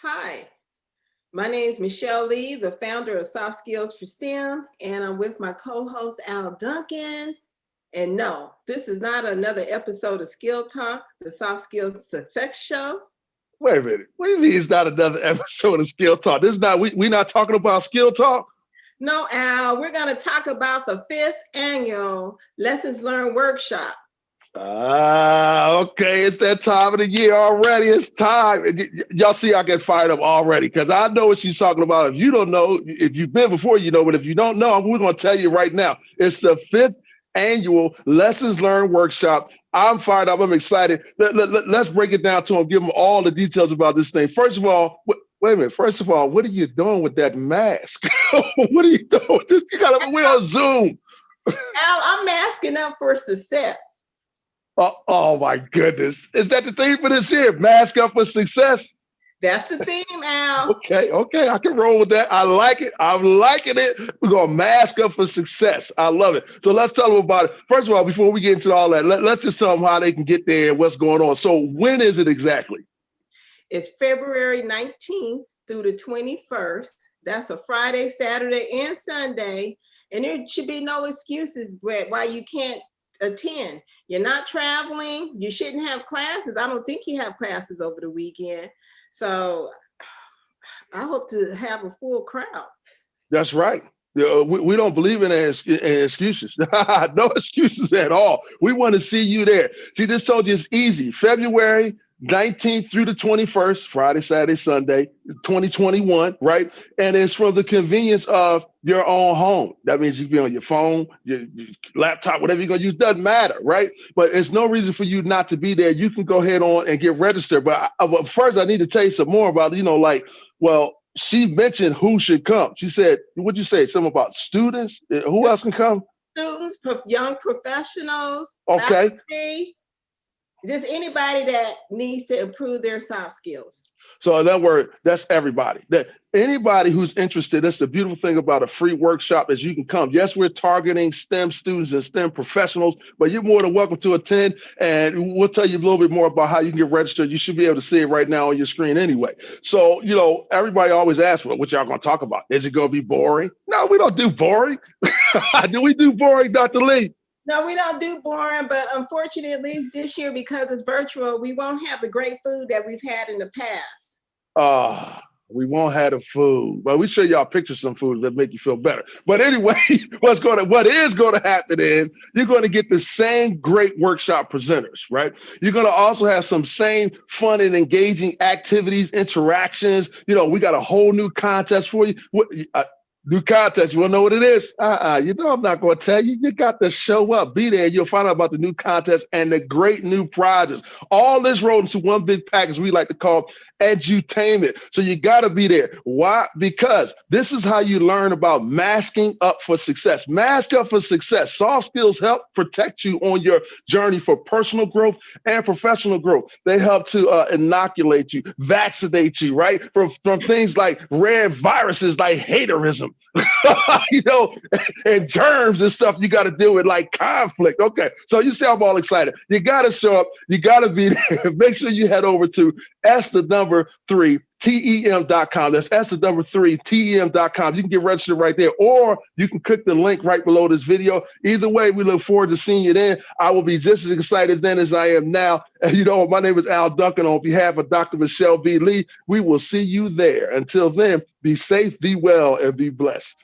Hi, my name is Michelle Lee, the founder of Soft Skills for STEM, and I'm with my co-host Al Duncan. And no, this is not another episode of Skill Talk, the Soft Skills Success Show. Wait a minute. What do you mean it's not another episode of Skill Talk? This is not we not talking about Skill Talk? No, Al, we're going to talk about the fifth annual Lessons Learned Workshop. Okay. It's that time of the year already. It's time. Y'all see I get fired up already because I know what she's talking about. If you don't know, if you've been before, you know, but if you don't know, we're going to tell you right now. It's the fifth annual Lessons Learned Workshop. I'm fired up. I'm excited. Let's break it down to them, give them all the details about this thing. First of all, wait a minute. First of all, what are you doing with that mask? What are you doing with this? We're on Zoom. Al, I'm masking up for success. Oh my goodness. Is that the theme for this year? Mask up for success? That's the theme, Al. Okay, I can roll with that. I like it. I'm liking it. We're gonna mask up for success. I love it. So let's tell them about it. First of all, before we get into all that, let's just tell them how they can get there and what's going on. So when is it exactly? It's February 19th through the 21st. That's a Friday, Saturday, and Sunday. And there should be no excuses why you can't attend. You're not traveling. You shouldn't have classes. I don't think you have classes over the weekend. So I hope to have a full crowd. That's right. We don't believe in excuses. No excuses at all. We want to see you there. See, this told you it's easy. February 19th through the 21st, Friday, Saturday, Sunday, 2021, right? And it's from the convenience of your own home. That means you can be on your phone, your laptop, whatever you're going to use, doesn't matter, right? But it's no reason for you not to be there. You can go ahead on and get registered. But first, I need to tell you some more about, well, she mentioned who should come. She said, what'd you say? Something about students? Who else can come? Students, young professionals, Okay. faculty, just anybody that needs to improve their soft skills. So in other words, that's everybody. That anybody who's interested, that's the beautiful thing about a free workshop is you can come. Yes, we're targeting STEM students and STEM professionals, but you're more than welcome to attend. And we'll tell you a little bit more about how you can get registered. You should be able to see it right now on your screen anyway. So, everybody always asks, well, what y'all gonna talk about? Is it gonna be boring? No, we don't do boring. Do we do boring, Dr. Lee? No, we don't do boring, but unfortunately this year, because it's virtual, we won't have the great food that we've had in the past. We won't have the food, but we show y'all pictures of some food that make you feel better. But anyway, what is going to happen is you're going to get the same great workshop presenters, right? You're going to also have some same fun and engaging activities, interactions. We got a whole new contest for you. New contest. You want to know what it is? I'm not going to tell you. You got to show up, be there. You'll find out about the new contest and the great new prizes. All this rolled into one big package we like to call edutainment. So you got to be there. Why? Because this is how you learn about masking up for success. Mask up for success. Soft skills help protect you on your journey for personal growth and professional growth. They help to inoculate you, vaccinate you, right? From things like rare viruses like haterism. And germs and stuff you got to deal with, like conflict. Okay, so you see, I'm all excited. You got to show up. You got to be there. Make sure you head over to S3TEM.com. That's S3TEM.com. You can get registered right there, or you can click the link right below this video. Either way, we look forward to seeing you then. I will be just as excited then as I am now. And my name is Al Duncan. On behalf of Dr. Michelle B. Lee, we will see you there. Until then, be safe, be well, and be blessed.